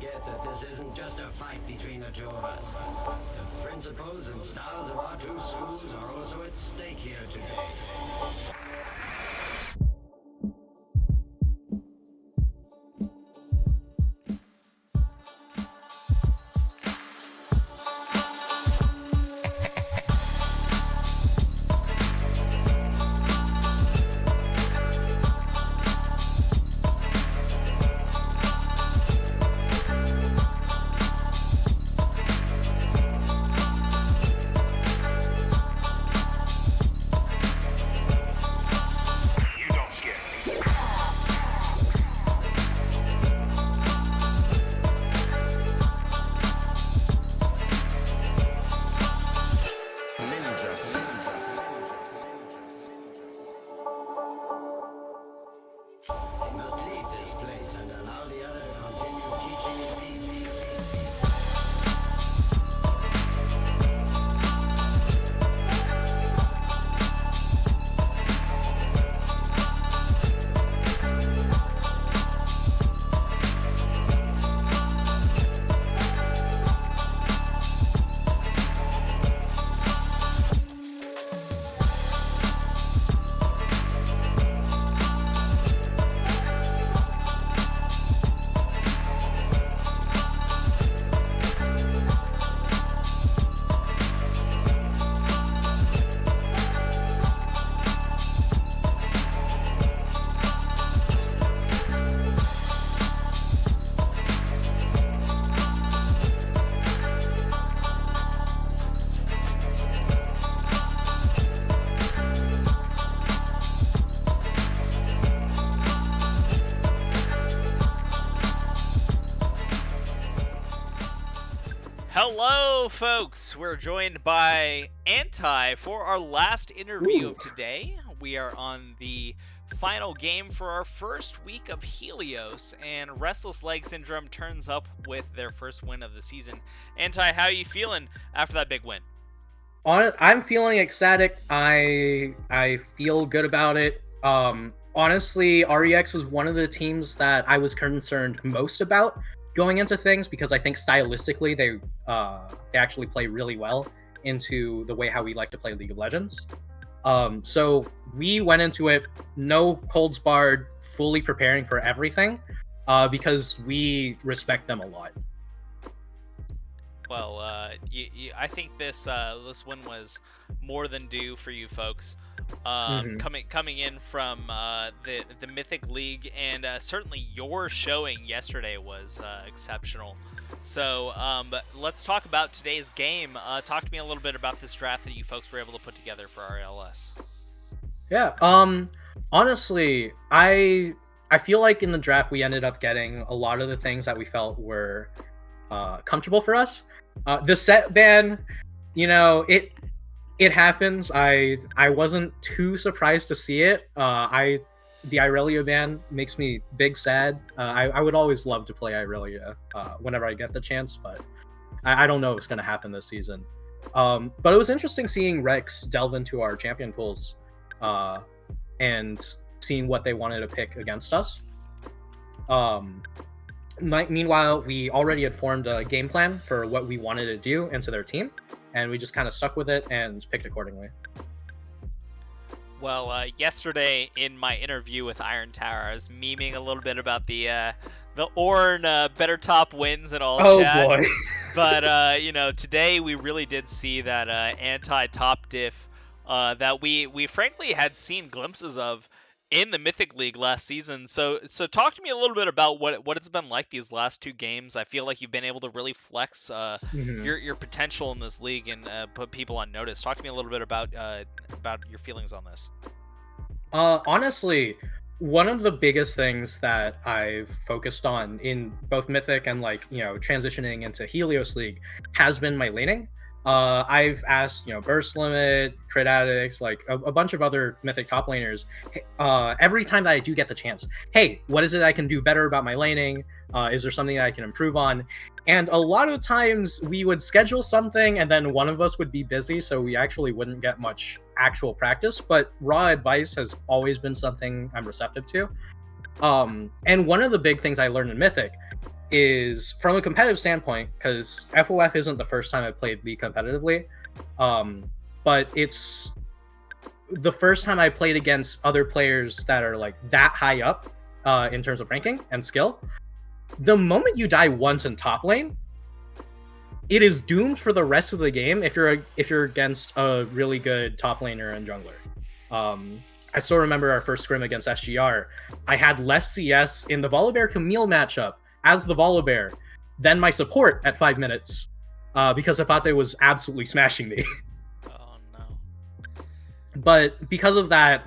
forget that this isn't just a fight between the two of us. The principles and styles of our two schools are also at stake here today. They must leave this place and allow the other to continue teaching in peace. Hello, folks. We're joined by Anti for our last interview of today. We are on the final game for our first week of Helios, and Restless Leg Syndrome turns up with their first win of the season. Anti, how are you feeling after that big win? I'm feeling ecstatic. I feel good about it. Honestly, REX was one of the teams that I was concerned most about going into things because I think stylistically they actually play really well into the way how we like to play League of Legends. So we went into it no holds barred, fully preparing for everything because we respect them a lot. Well, I think this win was more than due for you folks. Coming in from the Mythic League, and certainly your showing yesterday was exceptional. So let's talk about today's game. Talk to me a little bit about this draft that you folks were able to put together for RLS. Yeah. Honestly, I feel like in the draft we ended up getting a lot of the things that we felt were comfortable for us. The set ban, it happens. I wasn't too surprised to see it. The Irelia ban makes me big sad. I would always love to play Irelia whenever I get the chance, but I don't know if it's going to happen this season. But it was interesting seeing Rex delve into our champion pools and seeing what they wanted to pick against us. Meanwhile, we already had formed a game plan for what we wanted to do into their team, and we just kind of stuck with it and picked accordingly. Well, yesterday in my interview with Iron Tower, I was memeing a little bit about the Ornn better top wins and all. Oh chat. Boy! But today we really did see that anti-top diff that we frankly had seen glimpses of in the Mythic League last season. So talk to me a little bit about what it's been like these last two games. I feel like you've been able to really flex your potential in this league and put people on notice. Talk to me a little bit about your feelings on this. Honestly, one of the biggest things that I've focused on in both Mythic and transitioning into Helios League has been my laning. I've asked, Burst Limit, Crit Addicts, a bunch of other Mythic top laners, every time that I do get the chance, hey, what is it I can do better about my laning? Is there something that I can improve on? And a lot of times we would schedule something and then one of us would be busy, so we actually wouldn't get much actual practice, but raw advice has always been something I'm receptive to. And one of the big things I learned in Mythic is from a competitive standpoint, because FOF isn't the first time I played League competitively, but it's the first time I played against other players that are like that high up in terms of ranking and skill. The moment you die once in top lane, it is doomed for the rest of the game if you're against a really good top laner and jungler. I still remember our first scrim against SGR. I had less CS in the Volibear Camille matchup as the Volibear than my support at 5 minutes because Zapate was absolutely smashing me. Oh no. But because of that,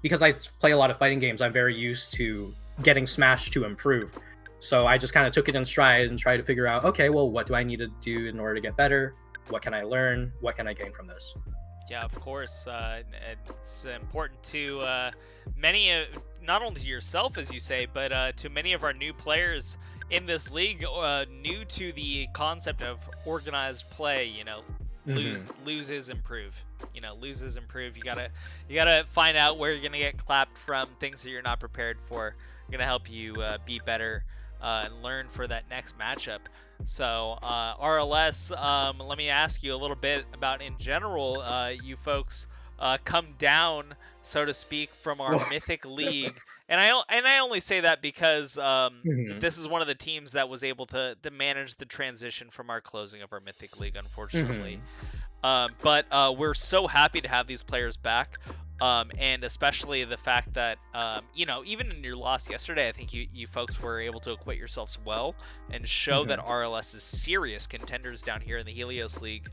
because I play a lot of fighting games, I'm very used to getting smashed to improve. So I just kind of took it in stride and tried to figure out, okay, well, what do I need to do in order to get better? What can I learn? What can I gain from this? Yeah, of course. It's important to not only to yourself, as you say, but to many of our new players in this league, new to the concept of organized play. You know, lose is improve. You know, lose is improve. You gotta find out where you're gonna get clapped from, things that you're not prepared for. Gonna help you be better and learn for that next matchup. So RLS, let me ask you a little bit about in general. You folks come down, so to speak, from our Mythic League, and I only say that because this is one of the teams that was able to manage the transition from our closing of our Mythic League, unfortunately. But we're so happy to have these players back. And especially the fact that, you know, even in your loss yesterday, I think you folks were able to acquit yourselves well and show that RLS is serious contenders down here in the Helios League.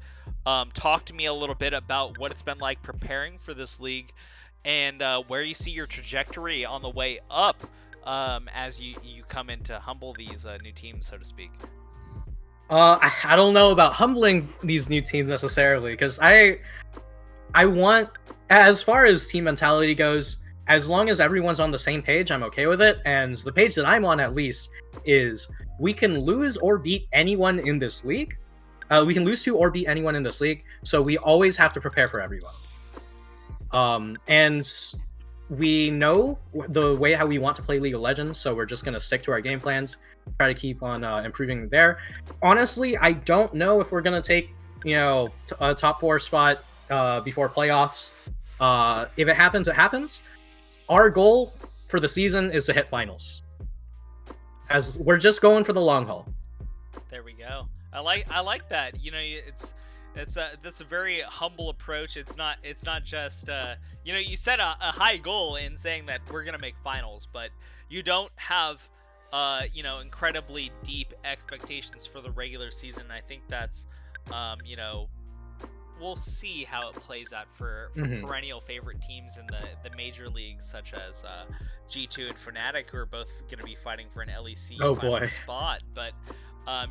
Talk to me a little bit about what it's been like preparing for this league and where you see your trajectory on the way up as you come in to humble these new teams, so to speak. I don't know about humbling these new teams necessarily, because I want, as far as team mentality goes, as long as everyone's on the same page, I'm okay with it. And the page that I'm on, at least, is we can lose or beat anyone in this league. We can lose to or beat anyone in this league, so we always have to prepare for everyone. And we know the way how we want to play League of Legends, so we're just going to stick to our game plans, try to keep on improving there. Honestly, I don't know if we're going to take, you know, a top 4 spot before playoffs. If it happens, it happens. Our goal for the season is to hit finals, as we're just going for the long haul. There we go. I like that. You know, that's a very humble approach. It's not just you know, you set a high goal in saying that we're gonna make finals, but you don't have you know, incredibly deep expectations for the regular season. I think that's you know, we'll see how it plays out for perennial favorite teams in the major leagues, such as G2 and Fnatic, who are both going to be fighting for an LEC final spot. But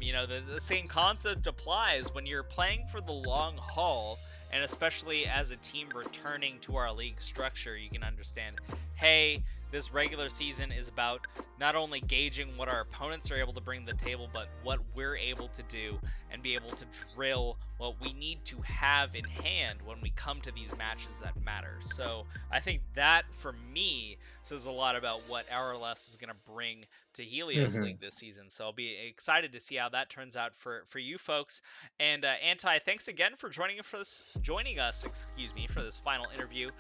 you know, the same concept applies when you're playing for the long haul, and especially as a team returning to our league structure. You can understand, hey, this regular season is about not only gauging what our opponents are able to bring to the table, but what we're able to do and be able to drill what we need to have in hand when we come to these matches that matter. So I think that, for me, says a lot about what RLS is going to bring to Helios League this season. So I'll be excited to see how that turns out for you folks. And Anti, thanks again for joining us for this final interview.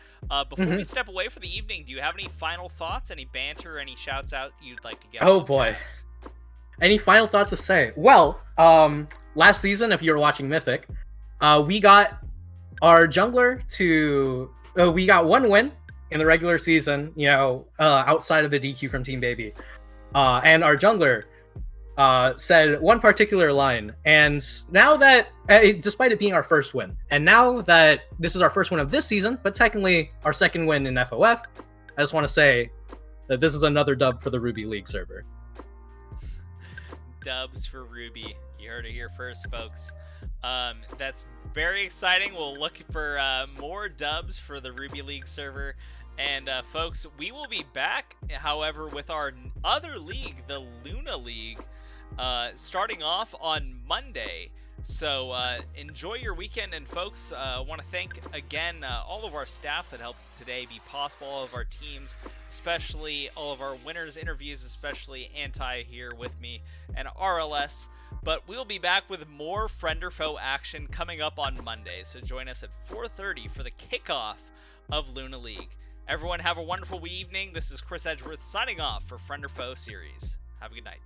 Before we step away for the evening, do you have any final thoughts, any banter, any shouts out you'd like to get? Oh boy. Any final thoughts to say? Well, last season, if you were watching Mythic, we got our jungler to... we got 1 win in the regular season, you know, outside of the DQ from Team Baby. And our jungler said one particular line, and now that, despite it being our first win, and now that this is our first win of this season, but technically our second win in FOF, I just want to say that this is another dub for the Ruby League server. Dubs for Ruby. You heard it here first, folks. That's very exciting. We'll look for more dubs for the Ruby League server. And folks, we will be back, however, with our other league, the Luna League, starting off on Monday. So enjoy your weekend, and folks, I want to thank again all of our staff that helped today be possible, all of our teams, especially all of our winners interviews, especially Anti here with me and RLS. But we'll be back with more Friend or Foe action coming up on Monday, so join us at 4:30 for the kickoff of Luna League. Everyone have a wonderful evening. This is Chris Edgeworth signing off for Friend or Foe series. Have a good night.